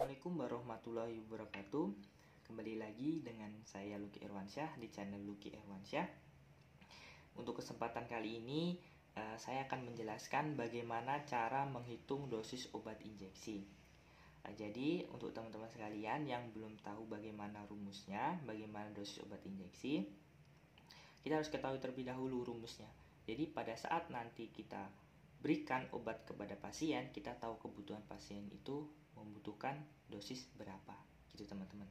Assalamualaikum warahmatullahi wabarakatuh. Kembali lagi dengan saya Luki Irwansyah di channel Luki Irwansyah. Untuk kesempatan kali ini saya akan menjelaskan bagaimana cara menghitung dosis obat injeksi. Jadi untuk teman-teman sekalian yang belum tahu bagaimana rumusnya, bagaimana dosis obat injeksi, kita harus ketahui terlebih dahulu rumusnya. Jadi pada saat nanti kita berikan obat kepada pasien, kita tahu kebutuhan pasien itu membutuhkan dosis berapa, gitu teman-teman.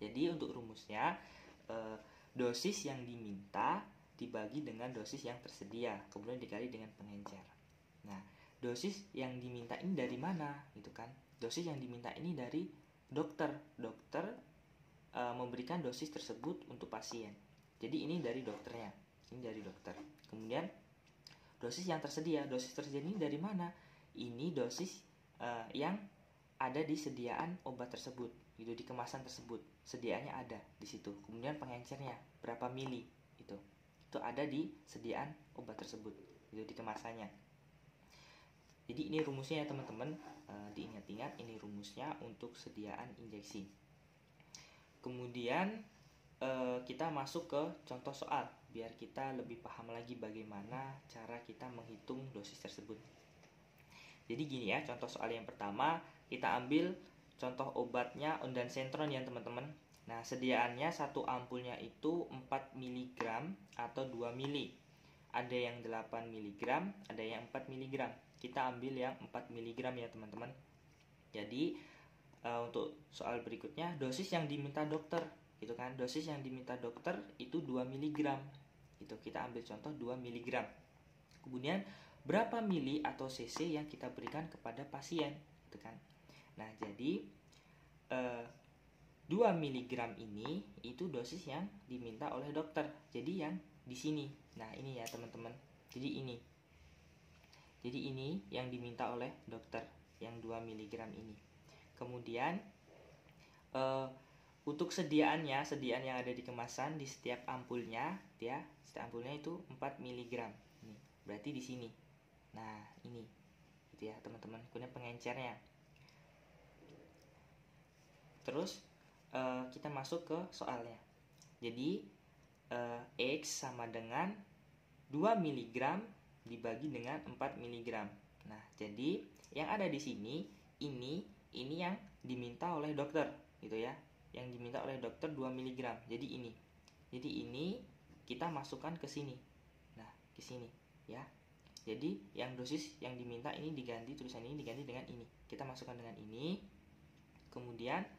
Jadi untuk rumusnya, dosis yang diminta dibagi dengan dosis yang tersedia, kemudian dikali dengan pengencer. Nah, dosis yang diminta ini dari mana, gitu kan? Dosis yang diminta ini dari dokter. Dokter memberikan dosis tersebut untuk pasien. Jadi ini dari dokternya, ini dari dokter. Kemudian dosis yang tersedia, dosis tersedia ini dari mana? Ini dosis yang ada di sediaan obat tersebut, gitu, di kemasan tersebut, sediaannya ada di situ. Kemudian pengencernya berapa mili, itu ada di sediaan obat tersebut, gitu, di kemasannya. Jadi ini rumusnya ya teman-teman, diingat-ingat ini rumusnya untuk sediaan injeksi. Kemudian kita masuk ke contoh soal biar kita lebih paham lagi bagaimana cara kita menghitung dosis tersebut. Jadi gini ya, contoh soal yang pertama kita ambil contoh obatnya ondansetron ya teman-teman. Nah, sediaannya satu ampulnya itu 4 mg atau 2 mili. Ada yang 8 mg, ada yang 4 mg. Kita ambil yang 4 mg ya teman-teman. Jadi untuk soal berikutnya, dosis yang diminta dokter, gitu kan? Dosis yang diminta dokter itu 2 mg. Itu kita ambil contoh 2 mg. Kemudian berapa mili atau cc yang kita berikan kepada pasien, gitu kan? Nah, jadi 2 mg ini itu dosis yang diminta oleh dokter. Jadi yang di sini. Nah, ini ya teman-teman. Jadi ini yang diminta oleh dokter, yang 2 mg ini. Kemudian untuk sediaan yang ada di kemasan di setiap ampulnya ya, setiap ampulnya itu 4 mg. Ini berarti di sini. Nah, ini gitu ya teman-teman. Kemudian pengencernya. Terus kita masuk ke soalnya. Jadi X sama dengan 2 mg dibagi dengan 4 mg. Nah, jadi yang ada di sini ini yang diminta oleh dokter, gitu ya. Yang diminta oleh dokter 2 mg. Jadi ini. Jadi ini kita masukkan ke sini. Nah, ke sini ya. Jadi yang dosis yang diminta ini diganti, tulisan ini diganti dengan ini. Kita masukkan dengan ini. Kemudian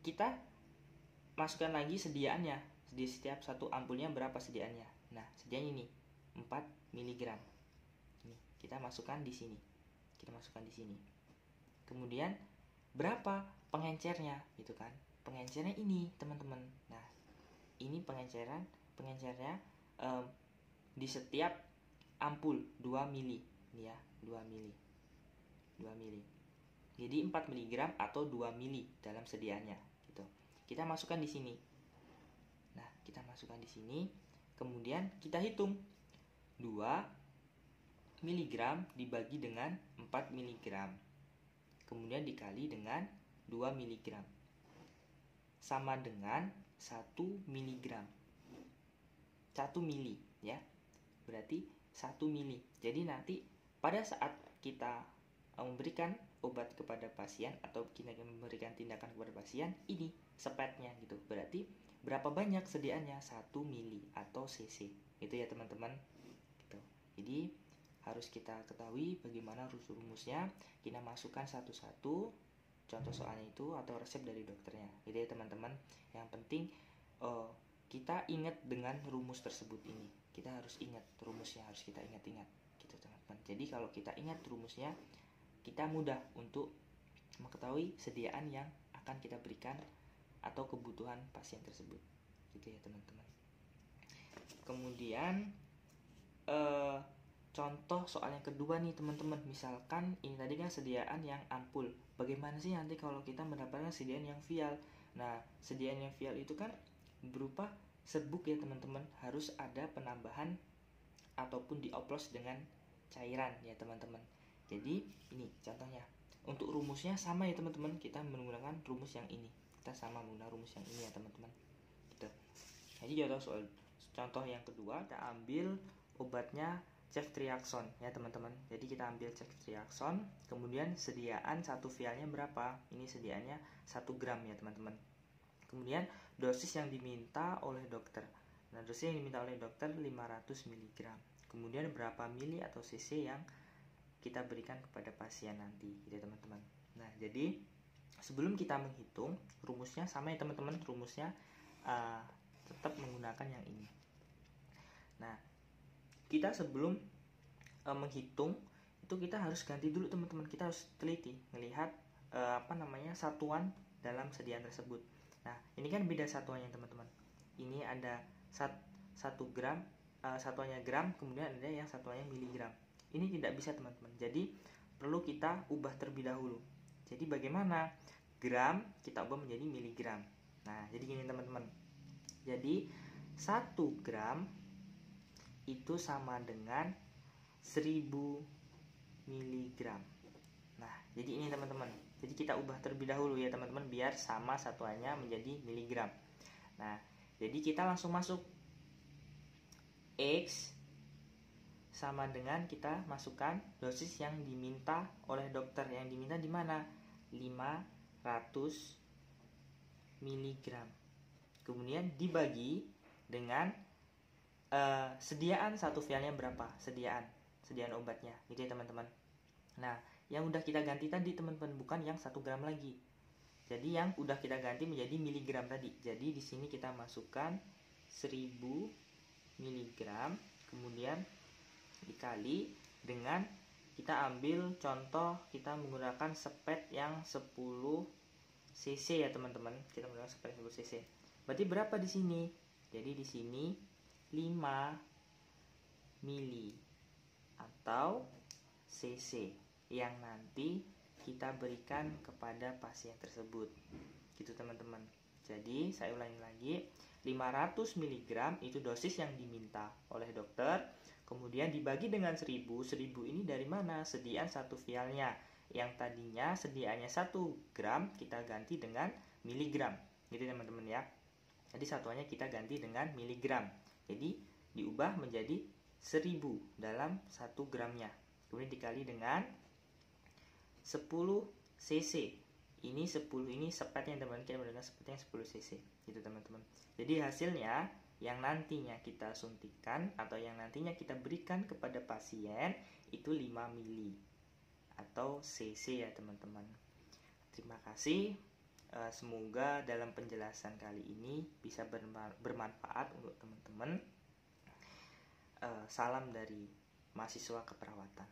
kita masukkan lagi sediaannya. Di setiap satu ampulnya berapa sediaannya. Nah, sediaannya ini 4 mg. Ini kita masukkan di sini. Kita masukkan di sini. Kemudian berapa pengencernya, gitu kan? Pengencernya ini, teman-teman. Nah, ini pengencernya di setiap ampul 2 mili. Ini ya, 2 mili. 2 mili. Jadi 4 mg atau 2 mili dalam sediaannya, gitu. Kita masukkan di sini. Nah, kita masukkan di sini. Kemudian kita hitung 2 mg dibagi dengan 4 mg. Kemudian dikali dengan 2 mg. Sama dengan 1 mg. 1 mili ya. Berarti 1 mili. Jadi nanti pada saat kita memberikan obat kepada pasien atau kita memberikan tindakan kepada pasien, ini spetnya gitu. Berarti berapa banyak sediaannya? 1 mili atau cc. Itu ya teman-teman. Gitu. Jadi harus kita ketahui bagaimana rumusnya. Kita masukkan satu-satu contoh soalnya itu atau resep dari dokternya. Gitu ya teman-teman. Yang penting kita ingat dengan rumus tersebut ini. Kita harus ingat rumusnya, harus kita ingat-ingat gitu teman-teman. Jadi kalau kita ingat rumusnya, kita mudah untuk mengetahui sediaan yang akan kita berikan atau kebutuhan pasien tersebut. Gitu ya teman-teman. Kemudian contoh soal yang kedua nih teman-teman. Misalkan ini tadi kan sediaan yang ampul. Bagaimana sih nanti kalau kita mendapatkan sediaan yang vial? Nah, sediaan yang vial itu kan berupa serbuk ya teman-teman. Harus ada penambahan ataupun dioplos dengan cairan ya teman-teman. Jadi ini contohnya. untuk rumusnya sama ya teman-teman, kita menggunakan rumus yang ini. Kita sama menggunakan rumus yang ini ya teman-teman. Gitu. Jadi contoh yang kedua, kita ambil obatnya ceftriaxone ya teman-teman. Jadi kita ambil ceftriaxone, kemudian sediaan satu vialnya berapa? Ini sediaannya 1 gram ya teman-teman. Kemudian dosis yang diminta oleh dokter. Nah, dosis yang diminta oleh dokter 500 mg. Kemudian berapa mili atau cc yang kita berikan kepada pasien nanti, gitu teman-teman. Nah, jadi sebelum kita menghitung, rumusnya sama ya teman-teman. Rumusnya tetap menggunakan yang ini. Nah, kita sebelum menghitung itu kita harus ganti dulu teman-teman. Kita harus teliti melihat satuan dalam sediaan tersebut. Nah, ini kan beda satuannya teman-teman. Ini ada 1 gram, satuannya gram, kemudian ada yang satuannya miligram. Ini tidak bisa teman-teman. Jadi perlu kita ubah terlebih dahulu. Jadi bagaimana? Gram kita ubah menjadi miligram. Nah, jadi gini teman-teman. Jadi 1 gram itu sama dengan 1000 miligram. Nah, jadi ini teman-teman. Jadi kita ubah terlebih dahulu ya teman-teman, biar sama satuannya menjadi miligram. Nah, jadi kita langsung masuk. X sama dengan kita masukkan dosis yang diminta oleh dokter. Yang diminta di mana? 500 miligram. Kemudian dibagi dengan sediaan satu vialnya berapa? Sediaan obatnya, gitu ya teman-teman. Nah, yang udah kita ganti tadi teman-teman, bukan yang 1 gram lagi. Jadi yang udah kita ganti menjadi miligram tadi. Jadi di sini kita masukkan 1000 miligram, kemudian dikali dengan, kita ambil contoh kita menggunakan spet yang 10 cc ya teman-teman. Kita menggunakan spet 10 cc. Berarti berapa di sini? Jadi di sini 5 mili atau cc yang nanti kita berikan kepada pasien tersebut, gitu teman-teman. Jadi saya ulangi lagi, 500 mg itu dosis yang diminta oleh dokter, kemudian dibagi dengan 1000. 1000 ini dari mana? Sediaan satu vialnya. Yang tadinya sediaannya 1 gram kita ganti dengan miligram, gitu teman-teman ya. Jadi satuannya kita ganti dengan miligram. Jadi diubah menjadi 1000 dalam 1 gramnya. Kemudian dikali dengan 10 cc. Ini 10 ini sepetnya teman-teman, kita menggunakan sepetnya 10 cc, gitu teman-teman. Jadi hasilnya yang nantinya kita suntikan atau yang nantinya kita berikan kepada pasien itu 5 mili atau cc ya teman-teman. Terima kasih. Semoga dalam penjelasan kali ini bisa bermanfaat untuk teman-teman. Salam dari mahasiswa keperawatan.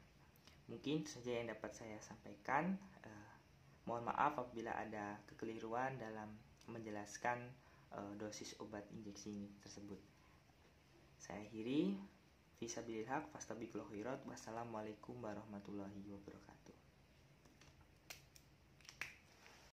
Mungkin saja yang dapat saya sampaikan. Mohon maaf apabila ada kekeliruan dalam menjelaskan dosis obat injeksi ini tersebut. Saya akhiri. Fisabilillah haq, fastabikul khairat. Wassalamualaikum warahmatullahi wabarakatuh.